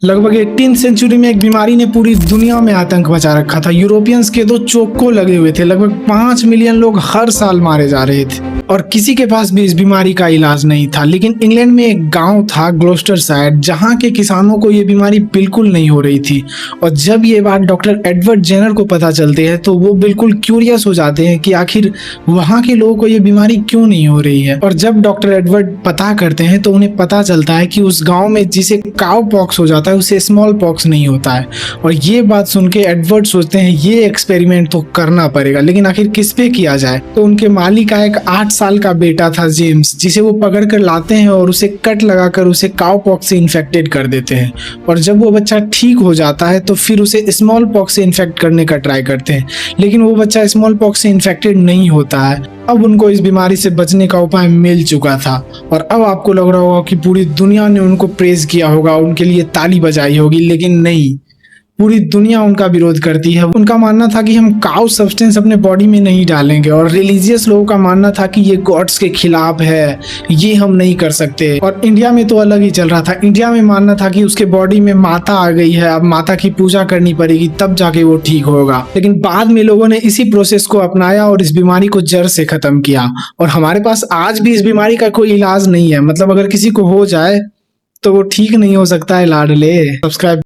लगभग 18th century में एक बीमारी ने पूरी दुनिया में आतंक मचा रखा था। यूरोपियंस के 2 चोक्को लगे हुए थे। लगभग 5 मिलियन लोग हर साल मारे जा रहे थे और किसी के पास भी इस बीमारी का इलाज नहीं था। लेकिन इंग्लैंड में एक गांव था ग्लोस्टरशायर, जहां के किसानों को ये बीमारी बिल्कुल नहीं हो रही थी। और जब ये बात डॉक्टर एडवर्ड जेनर को पता चलती है तो वो बिल्कुल क्यूरियस हो जाते हैं कि आखिर वहां के लोगों को ये बीमारी क्यों नहीं हो रही है। और जब डॉक्टर एडवर्ड पता करते हैं तो उन्हें पता चलता है कि उस गाँव में जिसे काउ पॉक्स हो जाता है उसे स्मॉल पॉक्स नहीं होता है। और ये बात सुन के एडवर्ड सोचते हैं ये एक्सपेरिमेंट तो करना पड़ेगा, लेकिन आखिर किस पे किया जाए। तो उनके मालिक का एक 8 साल का बेटा था जेम्स, जिसे वो पकड़ कर लाते हैं और उसे कट लगाकर उसे काउ पॉक्स से इन्फेक्टेड कर देते हैं। और जब वो बच्चा ठीक हो जाता है तो फिर उसे स्मॉल पॉक्स से इन्फेक्ट करने का ट्राई करते हैं, लेकिन वो बच्चा स्मॉल पॉक्स से इन्फेक्टेड नहीं होता है। अब उनको इस बीमारी से बचने का उपाय मिल चुका था। और अब आपको लग रहा होगा कि पूरी दुनिया ने उनको प्रेज किया होगा, उनके लिए ताली बजाई होगी, लेकिन नहीं, पूरी दुनिया उनका विरोध करती है। उनका मानना था कि हम काउ सब्सटेंस अपने बॉडी में नहीं डालेंगे, और रिलीजियस लोगों का मानना था कि ये गॉड्स के खिलाफ है, ये हम नहीं कर सकते। और इंडिया में तो अलग ही चल रहा था। इंडिया में मानना था कि उसके बॉडी में माता आ गई है, अब माता की पूजा करनी पड़ेगी तब जाके वो ठीक होगा। लेकिन बाद में लोगों ने इसी प्रोसेस को अपनाया और इस बीमारी को जड़ से खत्म किया। और हमारे पास आज भी इस बीमारी का कोई इलाज नहीं है। मतलब अगर किसी को हो जाए तो वो ठीक नहीं हो सकता है लाडले। सब्सक्राइब